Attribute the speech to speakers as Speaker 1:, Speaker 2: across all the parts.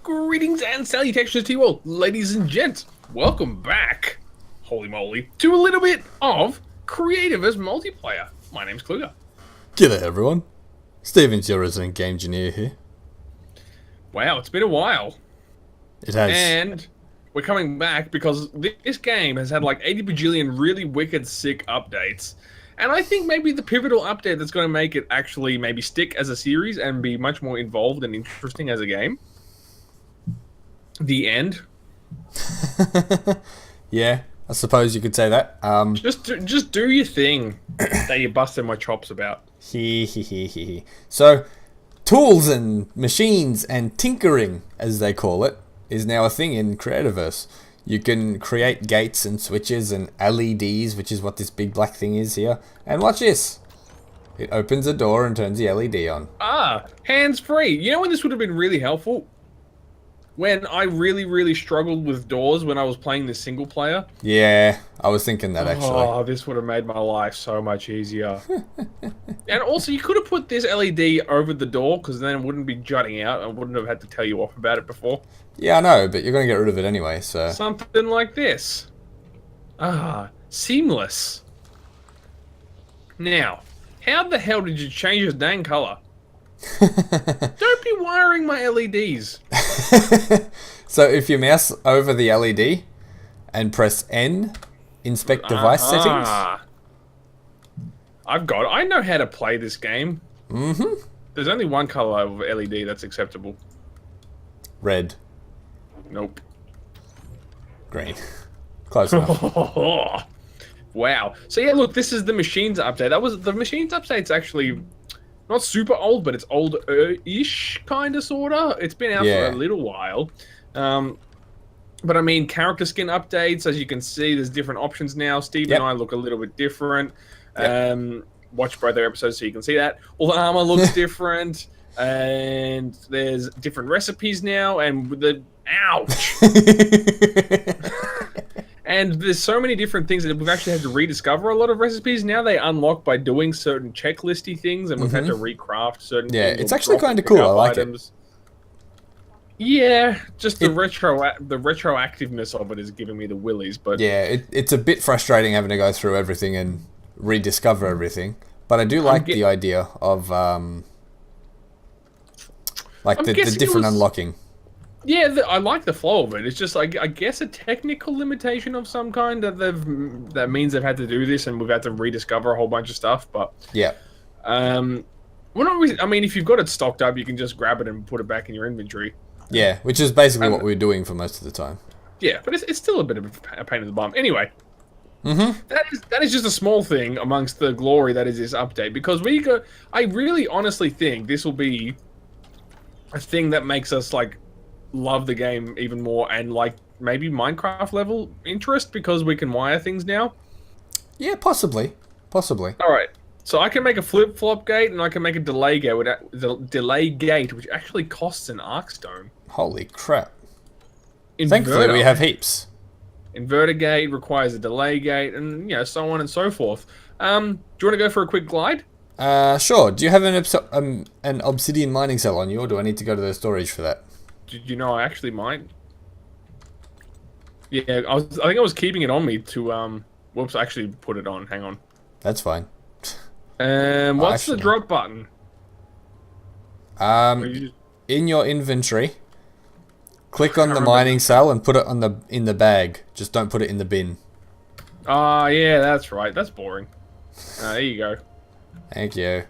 Speaker 1: Greetings and salutations to you all, ladies and gents. Welcome back, holy moly, to a little bit of Creativerse multiplayer. My name's Klo0ga.
Speaker 2: G'day everyone, Steven's your resident game engineer here.
Speaker 1: Wow, it's been a while.
Speaker 2: It has.
Speaker 1: And we're coming back because this game has had like 80 bajillion really wicked sick updates. And I think maybe the pivotal update that's going to make it actually maybe stick as a series and be much more involved and interesting as a game. The end.
Speaker 2: Yeah, I suppose you could say that.
Speaker 1: Just do your thing that you busted my chops about.
Speaker 2: So, tools and machines and tinkering, as they call it, is now a thing in Creativerse. You can create gates and switches and LEDs, which is what this big black thing is here. And watch this. It opens a door and turns the LED on.
Speaker 1: Ah, hands-free. You know when this would have been really helpful? When I really struggled with doors when I was playing this single player.
Speaker 2: Yeah, I was thinking that actually.
Speaker 1: Oh, this would have made my life so much easier. And also, you could have put this LED over the door, because then it wouldn't be jutting out. I wouldn't have had to tell you off about it before.
Speaker 2: Yeah, I know, but you're going to get rid of it anyway, so...
Speaker 1: Something like this. Ah, seamless. Now, how the hell did you change your dang color? Don't be wiring my LEDs.
Speaker 2: So if you mouse over the LED and press N, inspect device settings.
Speaker 1: I know how to play this game.
Speaker 2: Mm-hmm.
Speaker 1: There's only one color of LED that's acceptable.
Speaker 2: Red.
Speaker 1: Nope.
Speaker 2: Green. Close enough.
Speaker 1: Wow. So yeah, look, this is the machines update. The machines update's actually not super old, but it's old-ish, kind of, sort of. It's been out for a little while. But I mean, character skin updates, as you can see, there's different options now. Steve and I look a little bit different. Watch both their episodes so you can see that. All the armor looks different. And there's different recipes now. And with the... Ouch! And there's so many different things that we've actually had to rediscover a lot of recipes. Now they unlock by doing certain checklisty things, and we've had to recraft certain things.
Speaker 2: Yeah, it's actually kind of cool. I like it.
Speaker 1: Yeah, just the retroactiveness of it is giving me the willies. But
Speaker 2: yeah, it's a bit frustrating having to go through everything and rediscover everything. But I do like the idea of like the different unlocking.
Speaker 1: Yeah, I like the flow of it. It's just, I guess, a technical limitation of some kind that means they've had to do this, and we've had to rediscover a whole bunch of stuff. But
Speaker 2: yeah,
Speaker 1: we're not really, I mean, if you've got it stocked up, you can just grab it and put it back in your inventory.
Speaker 2: Yeah, which is basically what we're doing for most of the time. Yeah,
Speaker 1: but it's still a bit of a pain in the bum. Anyway, that is just a small thing amongst the glory that is this update, because I really honestly think this will be a thing that makes us like love the game even more, and like maybe Minecraft level interest, because we can wire things now.
Speaker 2: Yeah, possibly.
Speaker 1: All right, so I can make a flip-flop gate, and I can make a delay gate, which actually costs an arc stone.
Speaker 2: Holy crap! Thankfully, we have heaps.
Speaker 1: Inverter gate requires a delay gate, and so on and so forth. Do you want to go for a quick glide?
Speaker 2: Sure. Do you have an obsidian mining cell on you, or do I need to go to the storage for that?
Speaker 1: Did you know I actually might? Yeah, I think I was keeping it on me to whoops, I actually put it on. Hang on.
Speaker 2: That's fine.
Speaker 1: What's the drop button?
Speaker 2: In your inventory, click on the mining cell and put it in the bag. Just don't put it in the bin.
Speaker 1: Ah, yeah, that's right. That's boring. There you go.
Speaker 2: Thank you.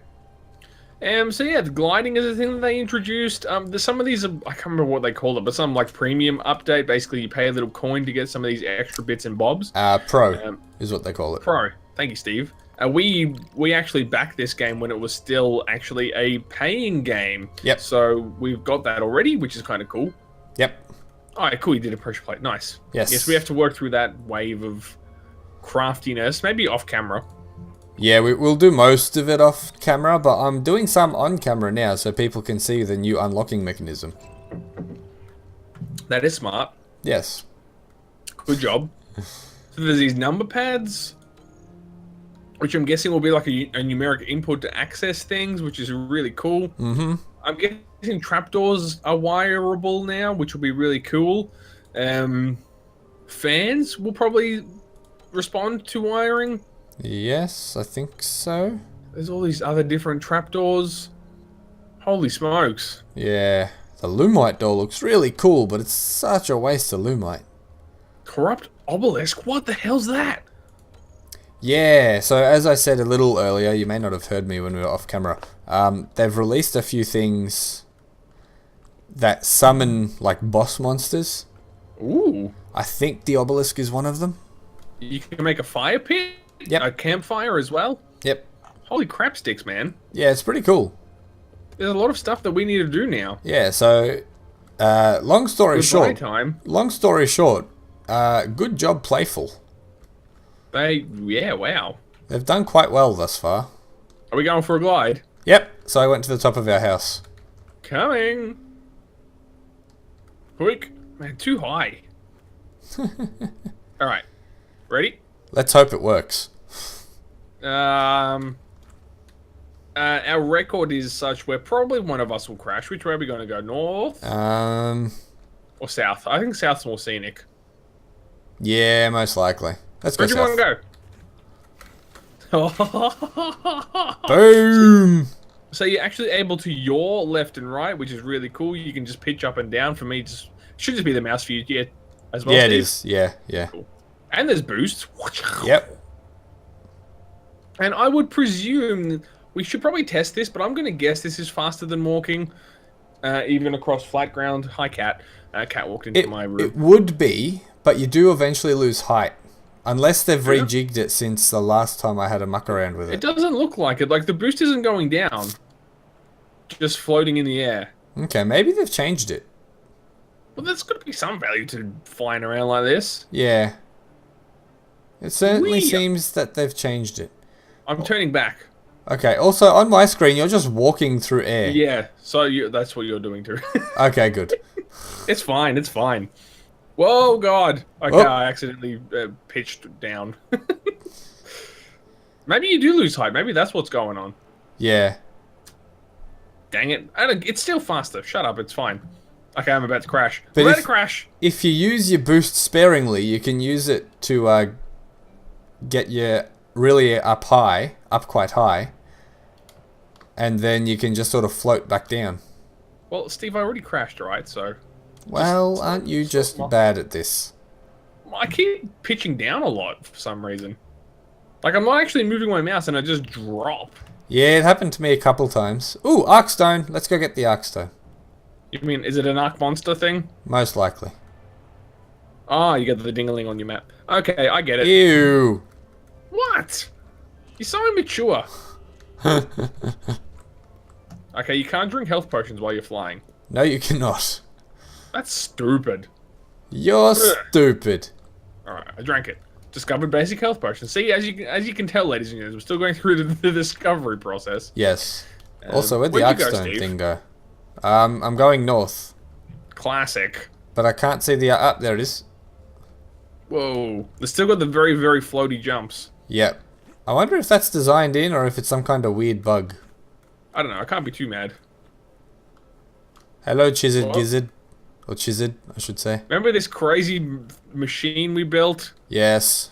Speaker 1: So yeah, the gliding is a thing that they introduced. There's some of these, I can't remember what they call it, but some like premium update. Basically, you pay a little coin to get some of these extra bits and bobs.
Speaker 2: Pro is what they call it.
Speaker 1: Pro. Thank you, Steve. We actually backed this game when it was still actually a paying game.
Speaker 2: Yep.
Speaker 1: So we've got that already, which is kind of cool.
Speaker 2: Yep.
Speaker 1: Alright, cool. You did a pressure plate. Nice.
Speaker 2: Yes.
Speaker 1: Yes, we have to work through that wave of craftiness, maybe off camera.
Speaker 2: Yeah, we'll do most of it off camera, but I'm doing some on camera now so people can see the new unlocking mechanism.
Speaker 1: That is smart.
Speaker 2: Yes.
Speaker 1: Good job. So there's these number pads, which I'm guessing will be like a numeric input to access things, which is really cool.
Speaker 2: Mm-hmm.
Speaker 1: I'm think trapdoors are wireable now, which will be really cool. Fans will probably respond to wiring.
Speaker 2: Yes, I think so.
Speaker 1: There's all these other different trapdoors. Holy smokes.
Speaker 2: Yeah, the Lumite door looks really cool, but it's such a waste of Lumite.
Speaker 1: Corrupt obelisk? What the hell's that?
Speaker 2: Yeah, so as I said a little earlier, you may not have heard me when we were off camera, they've released a few things that summon, like, boss monsters.
Speaker 1: Ooh.
Speaker 2: I think the obelisk is one of them.
Speaker 1: You can make a fire pit?
Speaker 2: Yep.
Speaker 1: A campfire as well?
Speaker 2: Yep.
Speaker 1: Holy crap sticks, man.
Speaker 2: Yeah, it's pretty cool.
Speaker 1: There's a lot of stuff that we need to do now.
Speaker 2: Yeah, so, long story short, good job, Playful.
Speaker 1: Yeah, wow.
Speaker 2: They've done quite well thus far.
Speaker 1: Are we going for a glide?
Speaker 2: Yep, so I went to the top of our house.
Speaker 1: Coming. Quick. Man, too high. Alright. Ready?
Speaker 2: Let's hope it works.
Speaker 1: Our record is such where probably one of us will crash. Which way are we going to go? North? Or south? I think south's more scenic.
Speaker 2: Yeah, most likely. Let's go
Speaker 1: Where do you
Speaker 2: south.
Speaker 1: want to go?
Speaker 2: Boom!
Speaker 1: So you're actually able to yaw left and right, which is really cool. You can just pitch up and down. For me, should just be the mouse view, yeah, as well.
Speaker 2: Yeah,
Speaker 1: Steve.
Speaker 2: it is. Yeah, yeah.
Speaker 1: Cool. And there's boosts.
Speaker 2: Yep.
Speaker 1: And I would presume we should probably test this, but I'm going to guess this is faster than walking, even across flat ground. Hi, Cat. Cat walked into my room.
Speaker 2: It would be, but you do eventually lose height. Unless they've rejigged it since the last time I had a muck around with it.
Speaker 1: It doesn't look like it. Like, the boost isn't going down. Just floating in the air.
Speaker 2: Okay, maybe they've changed it.
Speaker 1: Well, there's got to be some value to flying around like this.
Speaker 2: Yeah. It certainly seems that they've changed it.
Speaker 1: I'm turning back.
Speaker 2: Okay, also on my screen, you're just walking through air.
Speaker 1: Yeah, so that's what you're doing too.
Speaker 2: Okay, good.
Speaker 1: It's fine, it's fine. Whoa, God. Okay,
Speaker 2: Oh.
Speaker 1: I accidentally pitched down. Maybe you do lose height. Maybe that's what's going on.
Speaker 2: Yeah.
Speaker 1: Dang it. It's still faster. Shut up, it's fine. Okay, I'm about to crash.
Speaker 2: But
Speaker 1: I'm about to crash.
Speaker 2: If you use your boost sparingly, you can use it to get you really up quite high, and then you can just sort of float back down.
Speaker 1: Well, Steve, I already crashed, right? So...
Speaker 2: Well, aren't you just bad at this?
Speaker 1: I keep pitching down a lot for some reason. Like, I'm not actually moving my mouse and I just drop.
Speaker 2: Yeah, it happened to me a couple times. Ooh, Arkstone. Let's go get the Arkstone.
Speaker 1: You mean, is it an Ark Monster thing?
Speaker 2: Most likely.
Speaker 1: Ah, you got the ding-a-ling on your map. Okay, I get it.
Speaker 2: Ew.
Speaker 1: What? You're so immature. Okay, you can't drink health potions while you're flying.
Speaker 2: No, you cannot.
Speaker 1: That's stupid.
Speaker 2: You're stupid.
Speaker 1: Alright, I drank it. Discovered basic health potions. See, as you can tell, ladies and gentlemen, we're still going through the discovery process.
Speaker 2: Yes. Also, where'd the
Speaker 1: where'd you go,
Speaker 2: Arkstone
Speaker 1: Steve?
Speaker 2: thing go? I'm going north.
Speaker 1: Classic.
Speaker 2: But I can't see the... Up, there it is.
Speaker 1: Whoa. They still got the very, very floaty jumps.
Speaker 2: Yep. I wonder if that's designed in or if it's some kind of weird bug.
Speaker 1: I don't know, I can't be too mad.
Speaker 2: Hello, Chizard
Speaker 1: What?
Speaker 2: Gizzard. Or Chizard, I should say.
Speaker 1: Remember this crazy machine we built?
Speaker 2: Yes.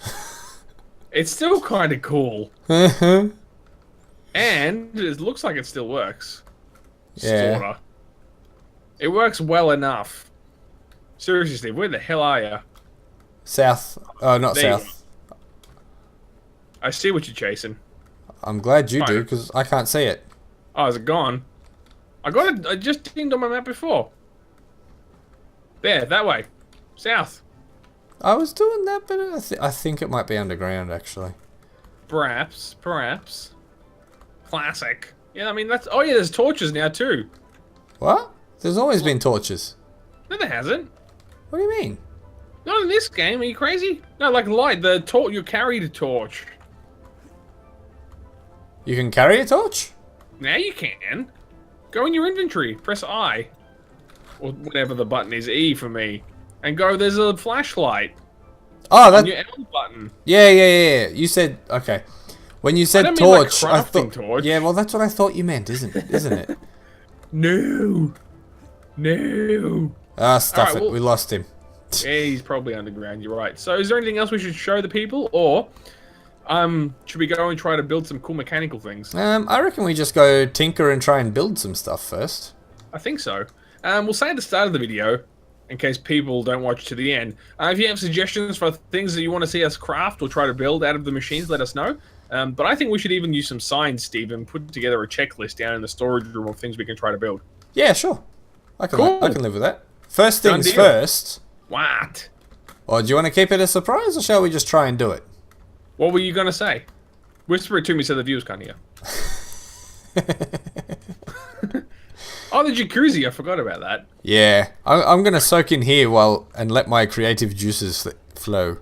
Speaker 1: It's still kind of cool. And it looks like it still works.
Speaker 2: Yeah.
Speaker 1: Sorta. It works well enough. Seriously, Steve, where the hell are you?
Speaker 2: South. Oh, not
Speaker 1: There you
Speaker 2: south.
Speaker 1: I see what you're chasing.
Speaker 2: I'm glad you do,
Speaker 1: Fine.
Speaker 2: because I can't see it.
Speaker 1: Oh, is it gone? I got it. I just dinged on my map before. There, that way. South.
Speaker 2: I was doing that, but I think it might be underground, actually.
Speaker 1: Perhaps. Perhaps. Classic. Yeah, I mean, that's... Oh, yeah, there's torches now, too.
Speaker 2: What? There's always been torches.
Speaker 1: No, there hasn't.
Speaker 2: What do you mean?
Speaker 1: Not in this game. Are you crazy? No, like light. The torch. You carried a torch.
Speaker 2: You can carry a torch?
Speaker 1: Now you can. Go in your inventory. Press I. Or whatever the button is. E for me. And go, there's a flashlight.
Speaker 2: Oh,
Speaker 1: On
Speaker 2: that...
Speaker 1: your L button.
Speaker 2: Yeah. You said... Okay. When you said
Speaker 1: I don't mean like
Speaker 2: torch, I
Speaker 1: crafting
Speaker 2: thought...
Speaker 1: torch.
Speaker 2: Yeah, well, that's what I thought you meant, isn't it?
Speaker 1: No. No.
Speaker 2: Ah, stuff
Speaker 1: Alright,
Speaker 2: it.
Speaker 1: well,
Speaker 2: We lost him.
Speaker 1: yeah, he's probably underground. You're right. So, is there anything else we should show the people, or should we go and try to build some cool mechanical things?
Speaker 2: I reckon we just go tinker and try and build some stuff first.
Speaker 1: I think so. We'll say at the start of the video, in case people don't watch to the end. If you have suggestions for things that you want to see us craft or try to build out of the machines, let us know. But I think we should even use some signs, Steve, and put together a checklist down in the storage room of things we can try to build.
Speaker 2: Yeah, sure. I can live with that. First
Speaker 1: Done
Speaker 2: things
Speaker 1: deal.
Speaker 2: first.
Speaker 1: What?
Speaker 2: Or do you want to keep it a surprise, or shall we just try and do it?
Speaker 1: What were you going to say? Whisper it to me so the viewers can't hear. Oh, the jacuzzi. I forgot about that.
Speaker 2: Yeah. I'm going to soak in here and let my creative juices flow.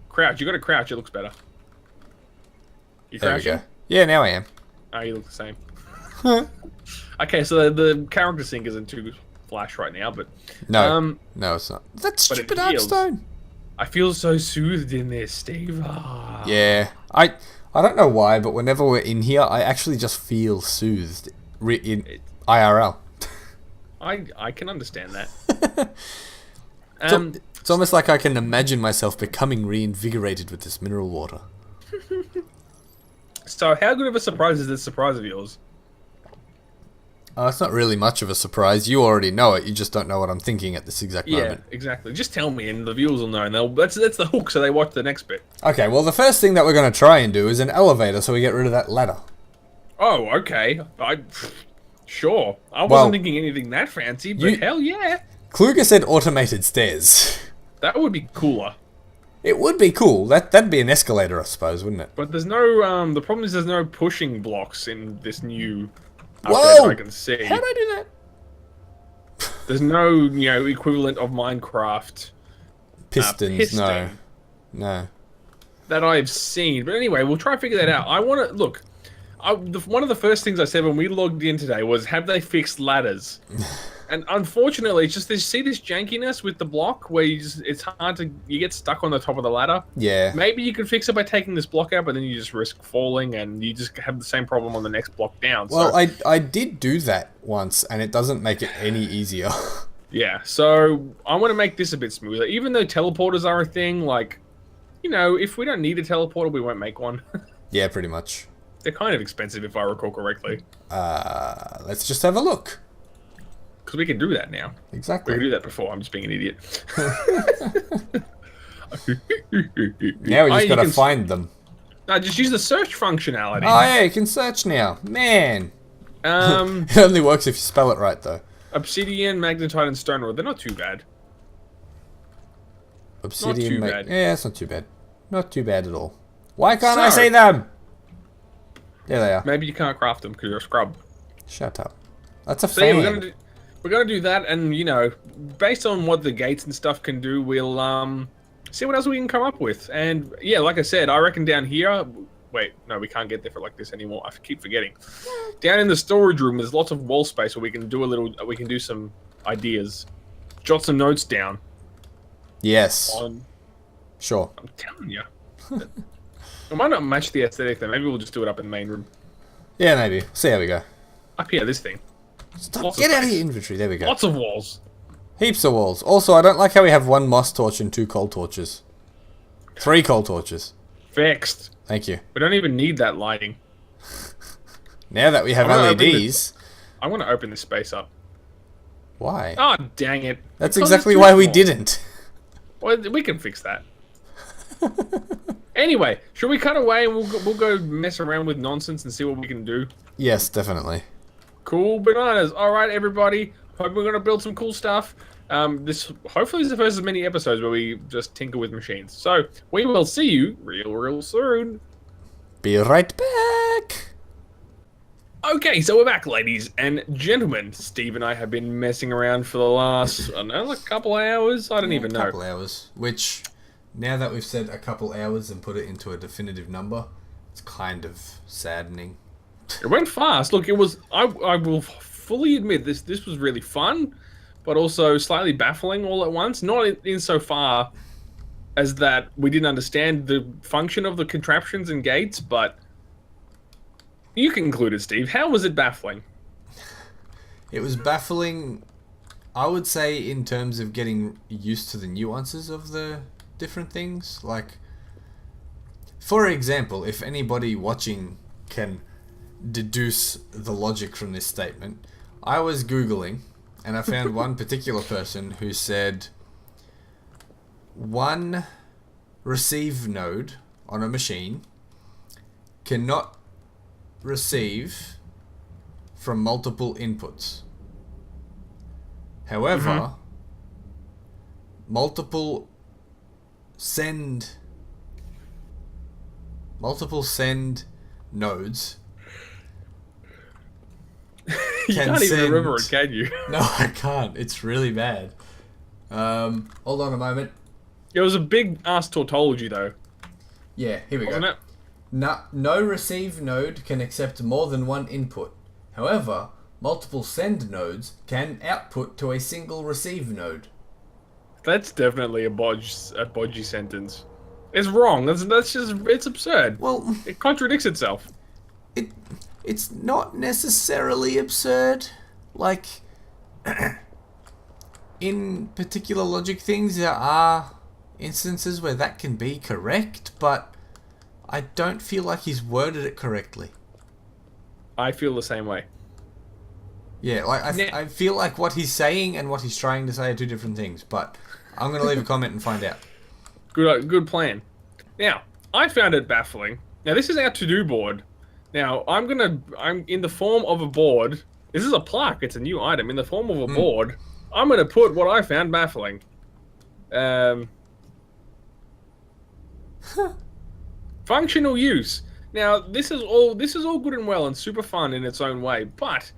Speaker 1: Crouch. You got to crouch. It looks better. You
Speaker 2: There we
Speaker 1: crouching?
Speaker 2: go. Yeah, now I am.
Speaker 1: Oh, you look the same. Okay, so the character sync isn't too flash right now, but...
Speaker 2: No. No, it's not. That's
Speaker 1: but it
Speaker 2: stupid
Speaker 1: feels-
Speaker 2: Armstone.
Speaker 1: I feel so soothed in this, Steve. Ah.
Speaker 2: Yeah. I don't know why, but whenever we're in here, I actually just feel soothed in IRL.
Speaker 1: I can understand that.
Speaker 2: It's almost like I can imagine myself becoming reinvigorated with this mineral water.
Speaker 1: So how good of a surprise is this surprise of yours?
Speaker 2: It's not really much of a surprise. You already know it. You just don't know what I'm thinking at this exact moment.
Speaker 1: Yeah, exactly. Just tell me, and the viewers will know. And that's the hook, so they watch the next bit.
Speaker 2: Okay, well, the first thing that we're going to try and do is an elevator, so we get rid of that ladder.
Speaker 1: Oh, okay. Sure. I wasn't thinking anything that fancy, but hell yeah.
Speaker 2: Klo0ga said automated stairs.
Speaker 1: That would be cooler.
Speaker 2: It would be cool. That'd be an escalator, I suppose, wouldn't it?
Speaker 1: But there's no, the problem is there's no pushing blocks in this new update
Speaker 2: Whoa!
Speaker 1: that I can see.
Speaker 2: How'd I do that?
Speaker 1: There's no, equivalent of Minecraft
Speaker 2: Pistons,
Speaker 1: piston
Speaker 2: no.
Speaker 1: that I've seen. But anyway, we'll try and figure that out. I want to, look, one of the first things I said when we logged in today was, have they fixed ladders? And unfortunately, it's just, see this jankiness with the block where it's hard to, you get stuck on the top of the ladder.
Speaker 2: Yeah.
Speaker 1: Maybe you could fix it by taking this block out, but then you just risk falling and you just have the same problem on the next block down.
Speaker 2: Well,
Speaker 1: so,
Speaker 2: I did do that once, and it doesn't make it any easier.
Speaker 1: yeah, so I want to make this a bit smoother. Even though teleporters are a thing, like, if we don't need a teleporter, we won't make one.
Speaker 2: Yeah, pretty much.
Speaker 1: They're kind of expensive if I recall correctly.
Speaker 2: Let's just have a look.
Speaker 1: Because we can do that now.
Speaker 2: Exactly.
Speaker 1: We could do that before. I'm just being an idiot.
Speaker 2: Now we just gotta find them.
Speaker 1: No, just use the search functionality.
Speaker 2: Oh yeah, you can search now. Man. It only works if you spell it right, though.
Speaker 1: Obsidian, magnetite, and stone ore. They're not too bad.
Speaker 2: Obsidian,
Speaker 1: not too bad.
Speaker 2: Yeah, it's not too bad. Not too bad at all. Why can't I see them? There they are.
Speaker 1: Maybe you can't craft them because you're a scrub.
Speaker 2: Shut up. That's a
Speaker 1: So yeah,
Speaker 2: fan.
Speaker 1: we're gonna do that, and based on what the gates and stuff can do, we'll see what else we can come up with. And yeah, like I said, I reckon down here. Wait, no, we can't get there for like this anymore. I keep forgetting. Down in the storage room, there's lots of wall space where we can do some ideas, jot some notes down.
Speaker 2: Yes. Sure.
Speaker 1: I'm telling you. It might not match the aesthetic though. Maybe we'll just do it up in the main room.
Speaker 2: Yeah, maybe. See how we go.
Speaker 1: Up here, this thing.
Speaker 2: Stop. Get out of your inventory. There we go.
Speaker 1: Lots of walls.
Speaker 2: Heaps of walls. Also, I don't like how we have one moss torch and 2 coal torches. 3 coal torches.
Speaker 1: Fixed.
Speaker 2: Thank you.
Speaker 1: We don't even need that lighting.
Speaker 2: Now that we have LEDs...
Speaker 1: I want to open this space up.
Speaker 2: Why?
Speaker 1: Oh, dang it.
Speaker 2: That's
Speaker 1: Because
Speaker 2: exactly
Speaker 1: it's too
Speaker 2: why we
Speaker 1: small.
Speaker 2: didn't.
Speaker 1: Well, we can fix that. Anyway, should we cut away and we'll go mess around with nonsense and see what we can do?
Speaker 2: Yes, definitely.
Speaker 1: Cool bananas. All right, everybody. Hope we're going to build some cool stuff. This hopefully is the first of many episodes where we just tinker with machines. So, we will see you real soon.
Speaker 2: Be right back.
Speaker 1: Okay, so we're back, ladies and gentlemen. Steve and I have been messing around for the last, I don't know, like a couple hours? I don't even know.
Speaker 2: A couple hours. Which, now that we've said a couple hours and put it into a definitive number, it's kind of saddening.
Speaker 1: It went fast. Look, it was, I will fully admit, this was really fun, but also slightly baffling all at once. Not in so far as that we didn't understand the function of the contraptions and gates, but you concluded, Steve. How was it baffling?
Speaker 2: It was baffling, I would say, in terms of getting used to the nuances of the different things. Like, for example, if anybody watching can deduce the logic from this statement, I was Googling and I found one particular person who said one receive node on a machine cannot receive from multiple inputs. However, multiple send nodes
Speaker 1: You can't even remember it, can you?
Speaker 2: No, I can't. It's really bad. Hold on a moment.
Speaker 1: It was a big ass tautology, though.
Speaker 2: Yeah, here we
Speaker 1: Wasn't
Speaker 2: go.
Speaker 1: it?
Speaker 2: No receive node can accept more than one input. However, multiple send nodes can output to a single receive node.
Speaker 1: That's definitely a bodgy sentence. It's wrong. That's just, it's absurd.
Speaker 2: Well,
Speaker 1: It contradicts itself.
Speaker 2: it's not necessarily absurd. Like, in particular logic things, there are instances where that can be correct, but I don't feel like he's worded it correctly.
Speaker 1: I feel the same way.
Speaker 2: Yeah, like I feel like what he's saying and what he's trying to say are two different things, but I'm going to leave a comment and find out.
Speaker 1: Good plan. Now, I found it baffling. Now, this is our to-do board. Now, I'm in the form of a board. This is a plaque. It's a new item. In the form of a board, I'm going to put what I found baffling. Functional use. Now, this is all good and well and super fun in its own way, but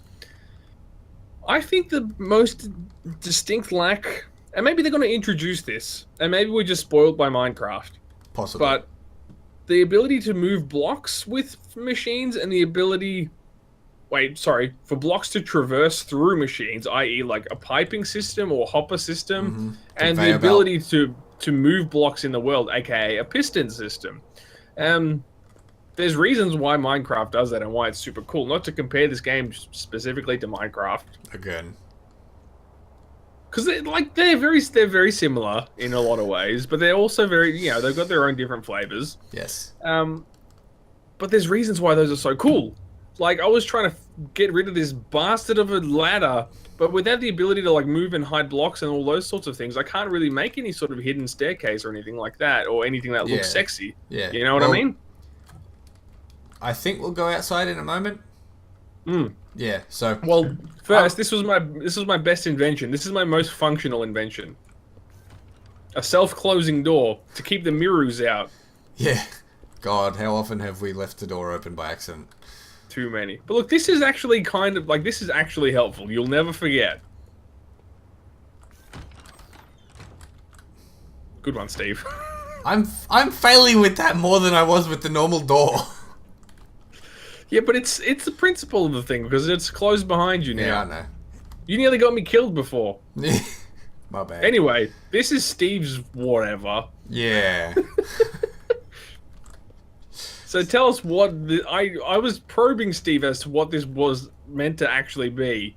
Speaker 1: I think the most distinct lack, and maybe they're going to introduce this, and maybe we're just spoiled by Minecraft.
Speaker 2: Possibly.
Speaker 1: But the ability to move blocks with machines and the ability... for blocks to traverse through machines, i.e. like a piping system or hopper system, and the ability to move blocks in the world, aka a piston system. There's reasons why Minecraft does that and why it's super cool. Not to compare this game specifically to Minecraft.
Speaker 2: Again.
Speaker 1: Because they're very similar in a lot of ways, but they're also very, they've got their own different flavors.
Speaker 2: Yes.
Speaker 1: But there's reasons why those are so cool. Like, I was trying to get rid of this bastard of a ladder, but without the ability to, like, move and hide blocks and all those sorts of things, I can't really make any sort of hidden staircase or anything like that, or anything that looks sexy.
Speaker 2: Yeah.
Speaker 1: You know what I mean?
Speaker 2: I think we'll go outside in a moment. Yeah, so...
Speaker 1: Well, first, this was my best invention. This is my most functional invention. A self-closing door to keep the mirrors out.
Speaker 2: Yeah. God, how often have we left the door open by accident?
Speaker 1: Too many. But look, this is actually this is actually helpful. You'll never forget. Good one, Steve.
Speaker 2: I'm failing with that more than I was with the normal door.
Speaker 1: Yeah, but it's the principle of the thing, because it's closed behind you now.
Speaker 2: Yeah, I know.
Speaker 1: You nearly got me killed before.
Speaker 2: My bad.
Speaker 1: Anyway, this is Steve's whatever.
Speaker 2: Yeah.
Speaker 1: So tell us what I was probing Steve as to what this was meant to actually be,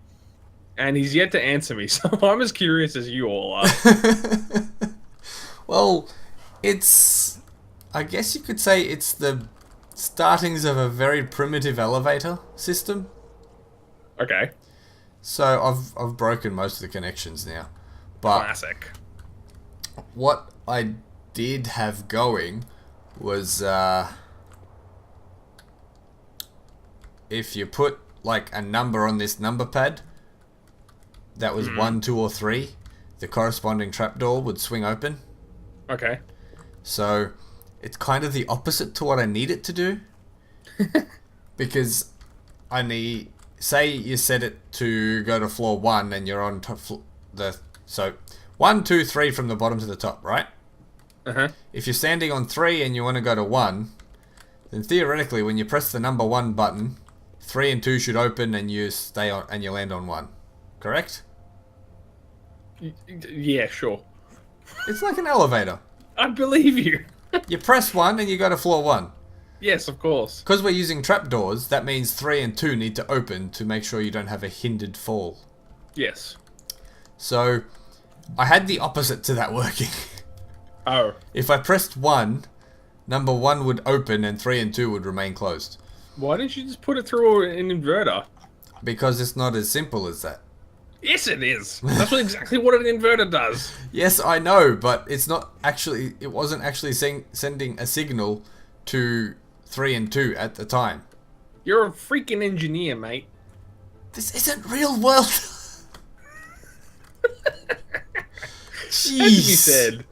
Speaker 1: and he's yet to answer me. So I'm as curious as you all are.
Speaker 2: Well, I guess you could say it's the startings of a very primitive elevator system.
Speaker 1: Okay.
Speaker 2: So I've broken most of the connections now, but
Speaker 1: classic.
Speaker 2: What I did have going was if you put like a number on this number pad that was 1, 2, or 3, the corresponding trapdoor would swing open.
Speaker 1: Okay.
Speaker 2: So it's kind of the opposite to what I need it to do. Because say you set it to go to floor 1 and you're on top so 1, 2, 3 from the bottom to the top, right? If you're standing on 3 and you want to go to 1, then theoretically when you press the number 1 button, 3 and 2 should open and you stay on and you land on 1. Correct?
Speaker 1: Yeah, sure.
Speaker 2: It's like an elevator.
Speaker 1: I believe you.
Speaker 2: You press 1 and you go to floor 1.
Speaker 1: Yes, of course.
Speaker 2: Because we're using trapdoors, that means 3 and 2 need to open to make sure you don't have a hindered fall.
Speaker 1: Yes.
Speaker 2: So, I had the opposite to that working.
Speaker 1: Oh.
Speaker 2: If I pressed 1, number 1 would open and 3 and 2 would remain closed.
Speaker 1: Why didn't you just put it through an inverter?
Speaker 2: Because it's not as simple as that.
Speaker 1: Yes, it is. That's exactly what an inverter does.
Speaker 2: Yes, I know, but it's not actually. It wasn't actually sending a signal to 3 and 2 at the time.
Speaker 1: You're a freaking engineer, mate.
Speaker 2: This isn't real world.
Speaker 1: Jeez. That to be said.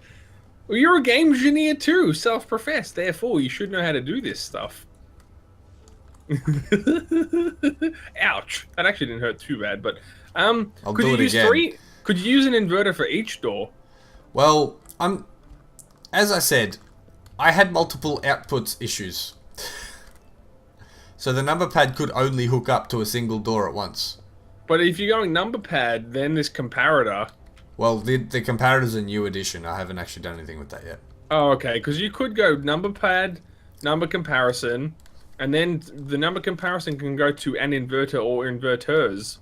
Speaker 1: Well, you're a game engineer too, self-professed. Therefore, you should know how to do this stuff. Ouch! That actually didn't hurt too bad, but
Speaker 2: I'll
Speaker 1: could
Speaker 2: do
Speaker 1: you
Speaker 2: it
Speaker 1: use
Speaker 2: again.
Speaker 1: 3? Could you use an inverter for each door?
Speaker 2: Well, as I said, I had multiple outputs issues. So the number pad could only hook up to a single door at once.
Speaker 1: But if you're going number pad, then this comparator.
Speaker 2: Well, the comparator's a new addition. I haven't actually done anything with that yet.
Speaker 1: Oh, okay, because you could go number pad, number comparison, and then the number comparison can go to an inverter or inverters.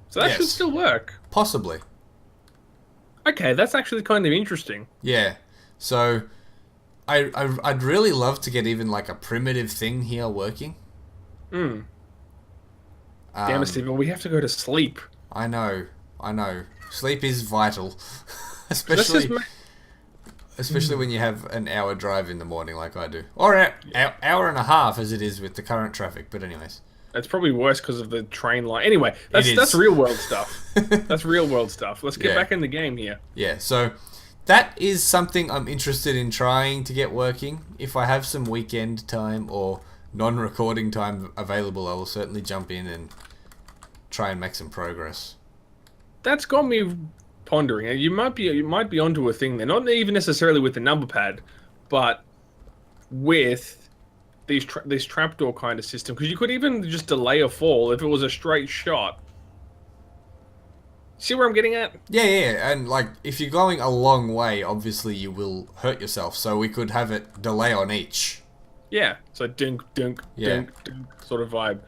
Speaker 1: So that should still work.
Speaker 2: Possibly.
Speaker 1: Okay, that's actually kind of interesting.
Speaker 2: Yeah. So, I'd really love to get even like a primitive thing here working.
Speaker 1: Damn it, Stephen, we have to go to sleep.
Speaker 2: I know. Sleep is vital. Especially when you have an hour drive in the morning like I do. Or hour and a half as it is with the current traffic, but anyways.
Speaker 1: It's probably worse because of the train line. Anyway, that's real world stuff. That's real world stuff. Let's get back in the game here.
Speaker 2: Yeah, so that is something I'm interested in trying to get working. If I have some weekend time or non-recording time available, I will certainly jump in and try and make some progress.
Speaker 1: That's got me pondering. You might be onto a thing there. Not even necessarily with the number pad, but with this trapdoor kind of system, because you could even just delay a fall if it was a straight shot. See where I'm getting at?
Speaker 2: Yeah, and like if you're going a long way, obviously you will hurt yourself. So we could have it delay on each.
Speaker 1: Yeah, so dunk, dunk, dunk, dunk sort of vibe.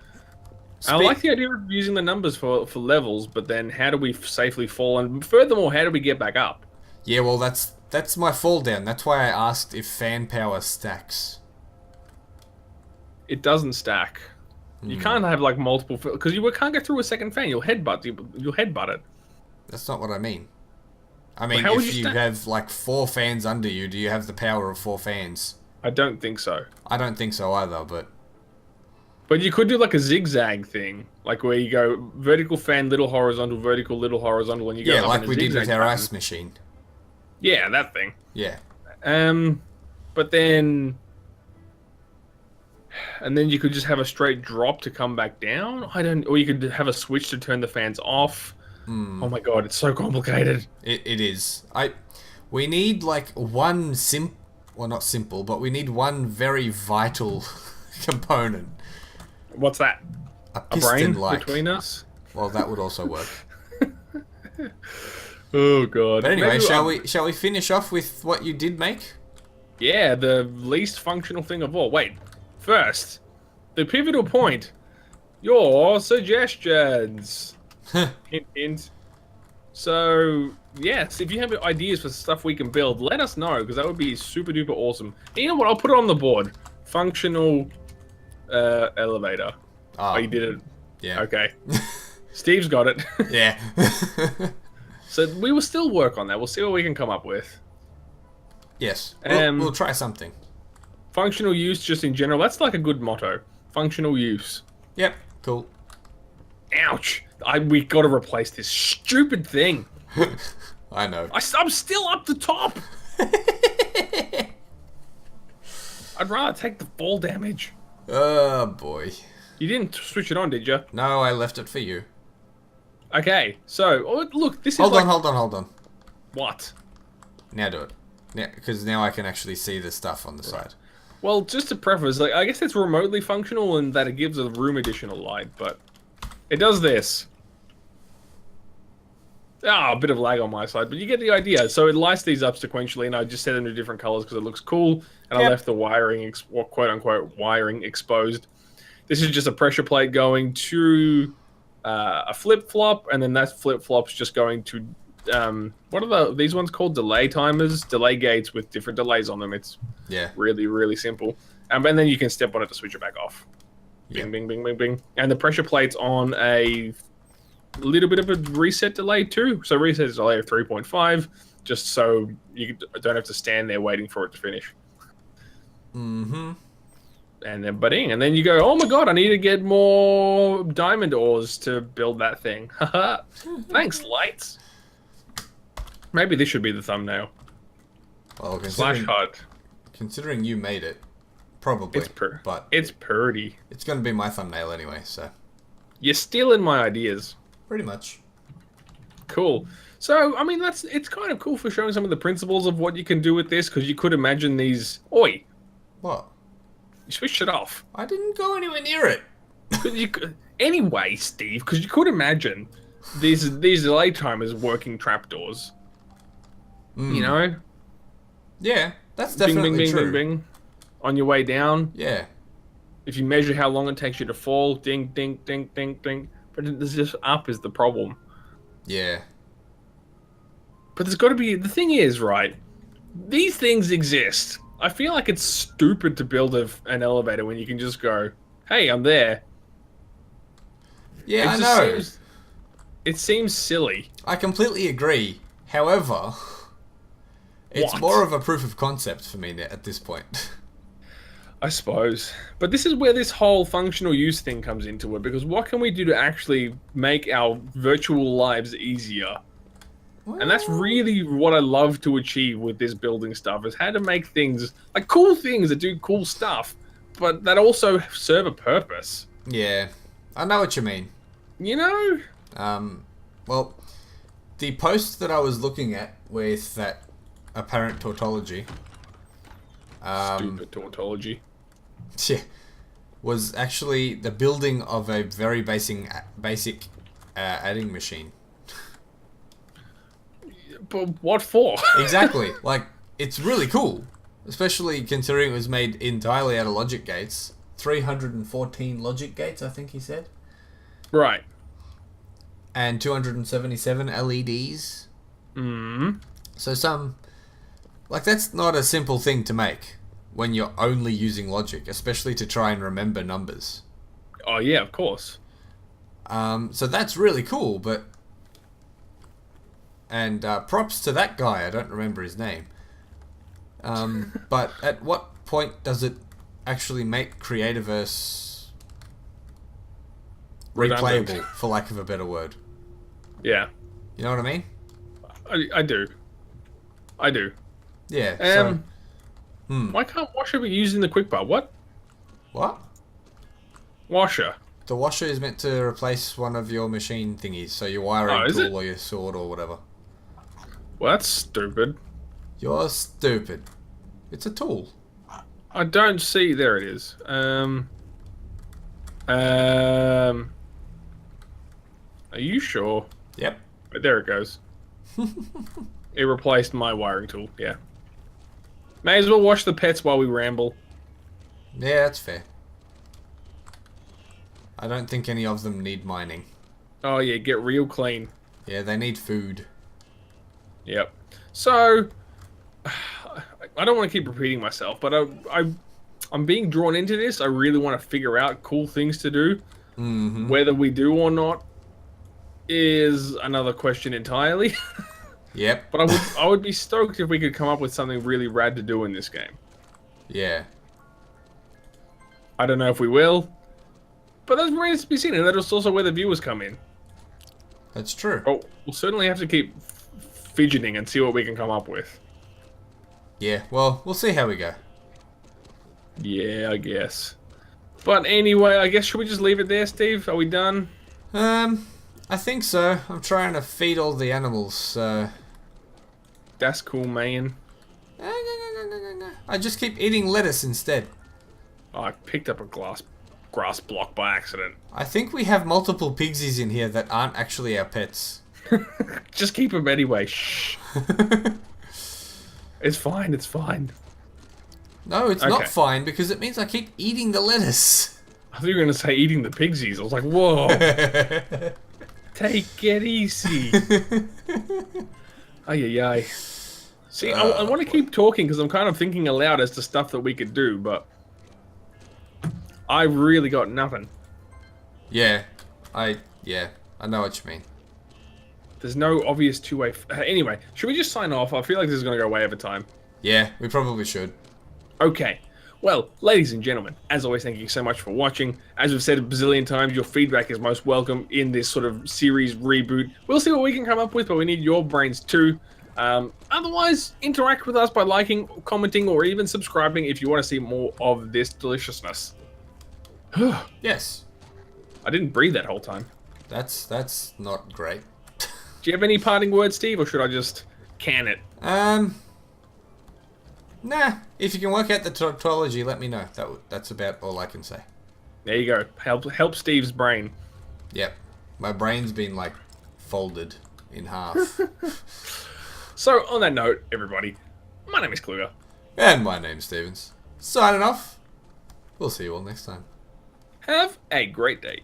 Speaker 1: I like the idea of using the numbers for levels, but then how do we safely fall? And furthermore, how do we get back up?
Speaker 2: Yeah, well, that's my fall down. That's why I asked if fan power stacks.
Speaker 1: It doesn't stack. You can't have like multiple, because you can't get through a second fan. You'll headbutt it.
Speaker 2: That's not what I mean. I mean, if you have like 4 fans under you, do you have the power of 4 fans?
Speaker 1: I don't think so.
Speaker 2: I don't think so either, but
Speaker 1: you could do like a zigzag thing, like where you go vertical fan, little horizontal, vertical, little horizontal, and you go up
Speaker 2: like
Speaker 1: in a
Speaker 2: we did with our
Speaker 1: pattern.
Speaker 2: ice machine.
Speaker 1: Yeah, that thing.
Speaker 2: Yeah.
Speaker 1: But then, and then you could just have a straight drop to come back down. Or you could have a switch to turn the fans off. Oh my god, it's so complicated.
Speaker 2: It is. We need like one well, not simple, but we need one very vital component.
Speaker 1: What's that?
Speaker 2: A
Speaker 1: brain
Speaker 2: piston-like.
Speaker 1: between us?
Speaker 2: Well, that would also work.
Speaker 1: Oh god.
Speaker 2: But anyway, shall we finish off with what you did make?
Speaker 1: Yeah, the least functional thing of all. Wait, first, the pivotal point. Your suggestions. Hint, hint. So, yes, if you have ideas for stuff we can build, let us know, because that would be super duper awesome. And you know what? I'll put it on the board. Functional elevator. Oh, you did it.
Speaker 2: Yeah.
Speaker 1: Okay. Steve's got it.
Speaker 2: Yeah.
Speaker 1: So we will still work on that. We'll see what we can come up with.
Speaker 2: Yes. We'll try something.
Speaker 1: Functional use, just in general. That's like a good motto. Functional use.
Speaker 2: Yep. Cool.
Speaker 1: Ouch. We got to replace this stupid thing.
Speaker 2: I know.
Speaker 1: I'm still up the top. I'd rather take the fall damage.
Speaker 2: Oh, boy.
Speaker 1: You didn't switch it on, did you?
Speaker 2: No, I left it for you.
Speaker 1: Okay, so, look, this is
Speaker 2: Hold on.
Speaker 1: What?
Speaker 2: Now do it. Because now I can actually see the stuff on the side.
Speaker 1: Well, just to preface, like, I guess it's remotely functional in that it gives a room additional light, but it does this. A bit of lag on my side, but you get the idea. So it lights these up sequentially, and I just set them to different colors because it looks cool, and I left the wiring, quote-unquote, wiring exposed. This is just a pressure plate going to a flip flop, and then that flip flop's just going to what are these ones called? Delay timers, delay gates with different delays on them. It's really, really simple. And then you can step on it to switch it back off. Bing, bing, bing, bing, bing. And the pressure plate's on a little bit of a reset delay too. So reset is delay of 3.5, just so you don't have to stand there waiting for it to finish.
Speaker 2: Mm-hmm.
Speaker 1: And then bing, and then you go, oh my god, I need to get more diamond ores to build that thing. Haha. Thanks, lights. Maybe this should be the thumbnail.
Speaker 2: Well, considering you made it, probably. But
Speaker 1: it's pretty.
Speaker 2: It's going to be my thumbnail anyway, so.
Speaker 1: You're stealing my ideas.
Speaker 2: Pretty much.
Speaker 1: Cool. So, I mean, it's kind of cool for showing some of the principles of what you can do with this, because you could imagine these... Oi!
Speaker 2: What?
Speaker 1: You switched it off.
Speaker 2: I didn't go anywhere near it.
Speaker 1: Anyway, Steve, because you could imagine these delay timers working trapdoors. You know?
Speaker 2: Yeah, that's definitely
Speaker 1: bing, bing,
Speaker 2: true.
Speaker 1: Bing, bing, bing. On your way down.
Speaker 2: Yeah.
Speaker 1: If you measure how long it takes you to fall, ding, ding, ding, ding, ding. But there's just up is the problem.
Speaker 2: Yeah.
Speaker 1: But there's got to be... The thing is, right, these things exist. I feel like it's stupid to build an elevator when you can just go, hey, I'm there.
Speaker 2: Yeah, I know.
Speaker 1: It seems silly.
Speaker 2: I completely agree. However, it's more of a proof of concept for me at this point.
Speaker 1: I suppose. But this is where this whole functional use thing comes into it, because what can we do to actually make our virtual lives easier? Well, and that's really what I love to achieve with this building stuff, is how to make things, like cool things that do cool stuff, but that also serve a purpose.
Speaker 2: Yeah, I know what you mean.
Speaker 1: You know?
Speaker 2: Well, the post that I was looking at with that apparent tautology...
Speaker 1: Stupid tautology.
Speaker 2: Yeah, was actually the building of a very basic adding machine.
Speaker 1: But what for?
Speaker 2: Exactly. Like, it's really cool. Especially considering it was made entirely out of logic gates. 314 logic gates, I think he said.
Speaker 1: Right.
Speaker 2: And 277 LEDs.
Speaker 1: Mm-hmm.
Speaker 2: So like, that's not a simple thing to make when you're only using logic, especially to try and remember numbers.
Speaker 1: Oh, yeah, of course.
Speaker 2: So that's really cool, but... And props to that guy, I don't remember his name. But at what point does it actually make Creativerse replayable, for lack of a better word?
Speaker 1: Yeah.
Speaker 2: You know what I mean?
Speaker 1: I do. I do.
Speaker 2: Yeah,
Speaker 1: Why can't Washer be using the quick bar? What?
Speaker 2: What?
Speaker 1: Washer.
Speaker 2: The washer is meant to replace one of your machine thingies, so your wiring tool or your sword or whatever.
Speaker 1: Well, that's stupid.
Speaker 2: You're stupid. It's a tool.
Speaker 1: I don't see... There it is. Are you sure?
Speaker 2: Yep.
Speaker 1: There it goes. It replaced my wiring tool, yeah. May as well wash the pets while we ramble.
Speaker 2: Yeah, that's fair. I don't think any of them need mining.
Speaker 1: Oh yeah, get real clean.
Speaker 2: Yeah, they need food.
Speaker 1: Yep. So, I don't want to keep repeating myself, but I'm being drawn into this. I really want to figure out cool things to do.
Speaker 2: Mm-hmm.
Speaker 1: Whether we do or not is another question entirely.
Speaker 2: Yep.
Speaker 1: But I would be stoked if we could come up with something really rad to do in this game.
Speaker 2: Yeah.
Speaker 1: I don't know if we will, but that remains to be seen, and that is also where the viewers come in.
Speaker 2: That's true.
Speaker 1: Oh, we'll certainly have to keep fidgeting and see what we can come up with.
Speaker 2: Yeah, well, we'll see how we go.
Speaker 1: Yeah, I guess. But anyway, I guess should we just leave it there, Steve? Are we done?
Speaker 2: I think so. I'm trying to feed all the animals, so...
Speaker 1: That's cool, man.
Speaker 2: I just keep eating lettuce instead.
Speaker 1: Oh, I picked up a grass block by accident.
Speaker 2: I think we have multiple pigsies in here that aren't actually our pets.
Speaker 1: Just keep them anyway. Shh. It's fine, it's fine.
Speaker 2: No, it's not fine, because it means I keep eating the lettuce.
Speaker 1: I thought you were going to say eating the pigsies. I was like, whoa. Take it easy. Ay, ay, ay. See, I want to keep talking because I'm kind of thinking aloud as to stuff that we could do, but I really got nothing.
Speaker 2: Yeah, I know what you mean.
Speaker 1: There's no obvious two-way... Anyway, should we just sign off? I feel like this is going to go way over time.
Speaker 2: Yeah, we probably should.
Speaker 1: Okay. Well, ladies and gentlemen, as always, thank you so much for watching. As we've said a bazillion times, your feedback is most welcome in this sort of series reboot. We'll see what we can come up with, but we need your brains too. Otherwise, interact with us by liking, commenting, or even subscribing if you want to see more of this deliciousness.
Speaker 2: Yes.
Speaker 1: I didn't breathe that whole time.
Speaker 2: That's not great.
Speaker 1: Do you have any parting words, Steve, or should I just can it?
Speaker 2: Nah. If you can work out the tautology, let me know. That's about all I can say.
Speaker 1: There you go. Help Steve's brain.
Speaker 2: Yep. My brain's been, like, folded in half.
Speaker 1: So, on that note, everybody, my name is Klo0ga.
Speaker 2: And my name's Stevens. Signing off. We'll see you all next time.
Speaker 1: Have a great day.